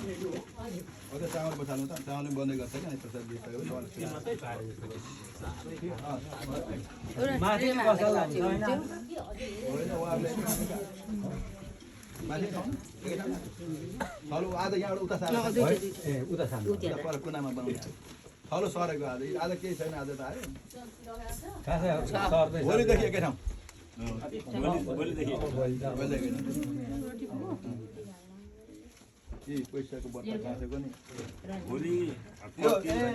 अझै चामल बसाल्नु त चामल बन्दै गर्छ क्या प्रसाद थलो आज यहाँबाट उता पर कुनामा बनाउने थलो सरेको आज केही छैन आज त आयो भोलिदेखि एकै ठाउँ पैसाको बट्टा काटेको नि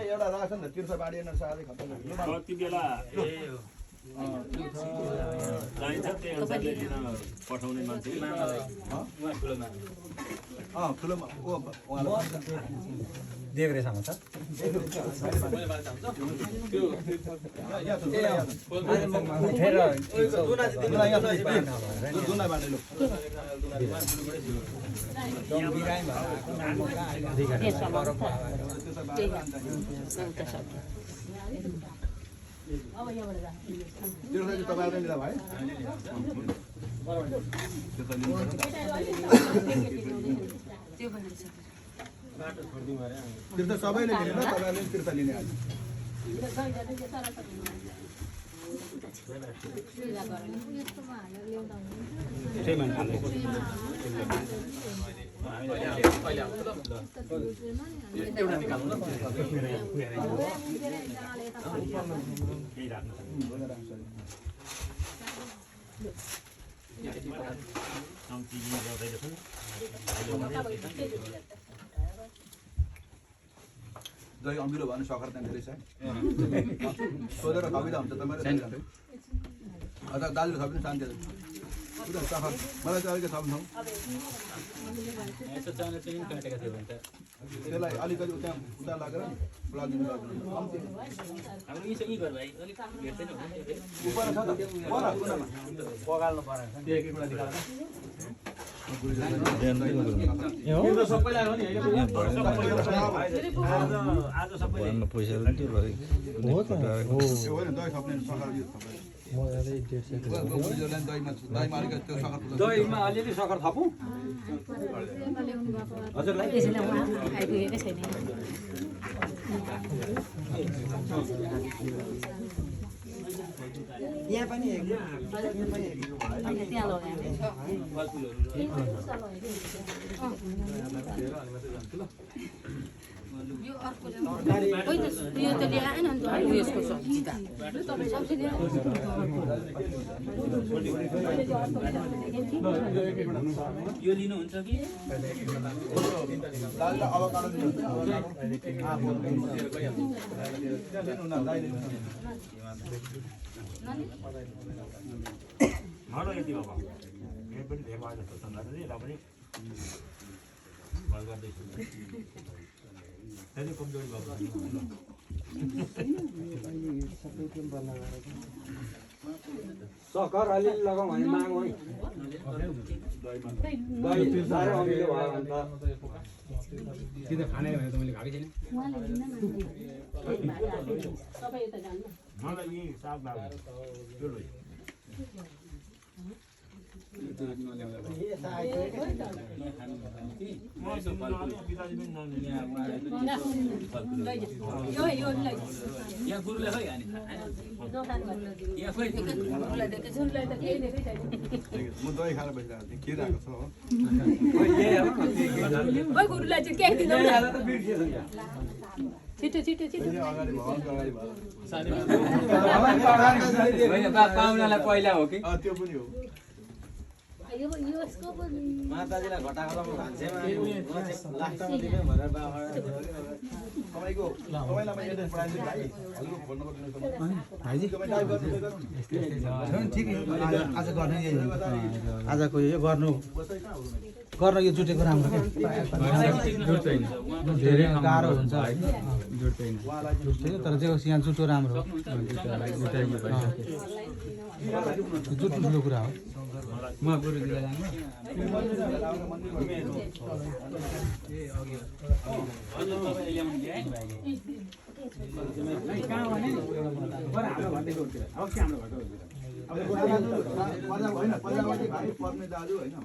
एउटा राख्छ नि त तिर्सा बाँडिएन साह्रै खतम कति बेला पठाउने मान्छे ठुलोमा देवरेसँग छ तीर्थ सबैले लिने र तपाईँहरूले तीर्थ लिने आज दही अमिलो भयो भने सक्खर त्यहाँ धेरै छ सोधेर थपिँदा हुन्छ तपाईँले अझ दाजुले थपिनु शान्ति सक्खर मलाई चाहिँ अलिकति थप्नु त्यसलाई अलिकति त्यहाँ उता लगेर लगाइदिनु पगाल्नु पर्यो दहीमा अलिअलि सक्खर थपौँ हजुरलाई यहाँ पनि यो अर्को यो त ल्याएन नि त यसको सब्जी त सब्जी यो लिनुहुन्छ कि malo यति बाबा यो पनि धेरै भयो जस्तो लाग्छ नि र पनि भल गर्दैछु त्यही कमजोरी भएको सक्खर अलिअलि लगाउँ भने मागौँ है दही साह्रै अमिलो भयो भने त सिधै खाने भने त मैले खाएकै छैन मलाई यही साग लाग्छ यहाँ गुरुले खै हाने यहाँ खोइ म दही खाएर बसिरहेको थिएँ के राखेको छ हो गुरुलाई चाहिँ केही दिनु छिटो छिटो छिटो अगाडि भयो पाहुनालाई पहिला हो कि त्यो पनि हो माताजीलाई घटाको भान्सेमा लास्टमा दिने भनेर तपाईँको तपाईँलाई मैले एड्रेस पठाइदिनु भाइ हजुरको फोन नम्बर दिनु भाइजी ठिकै आज गर्ने आजको यो गर्नु यो जुटेको राम्रो जुट्दैन धेरै गाह्रो हुन्छ जुट्दैन तर जो यहाँ जुटो राम्रो हो जुट्नु ठुलो कुरा हो म गुरुजीलाई जानु पर्ने दाजु होइन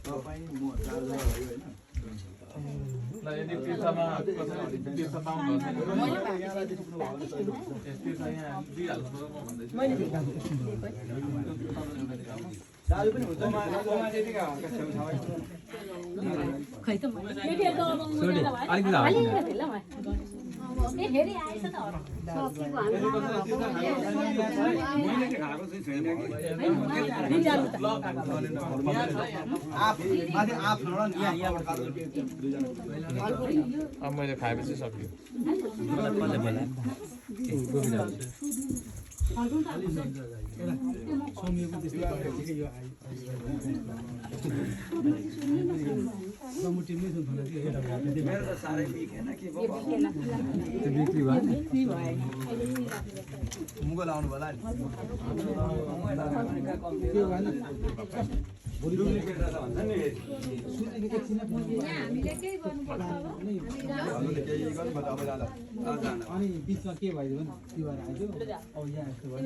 तपाईँ म चारजना भयो होइन यदि तीर्थमा तीर्थ पाउनु यहाँलाई चाहिँ पुग्नु भयो भने सजिलो हुन्छ। तीर्थ यहाँ दिइहाल्नु भन्दैछु दाजु पनि हुन्छ नि। खै त अलिकति अब मैले खाएपछि सक्यो सौम्यको त्यस्तै गरेको थियो कि यो टिममै छ भन्दा चाहिँ एउटा भयो मेरो त साह्रै बिकेन के भयो त्यो बिक्री भयो मुगो लाउनु होला नि। त्यो भएन डुप्लिकेट रहेछ भन्छ नि हामीले केही गर्नुपर्छ हजुरले केही गर्नु पर्छ अब जाँदा। अनि बिचमा के भइदियो भने तिहार आइदियो अब यहाँ यस्तो भयो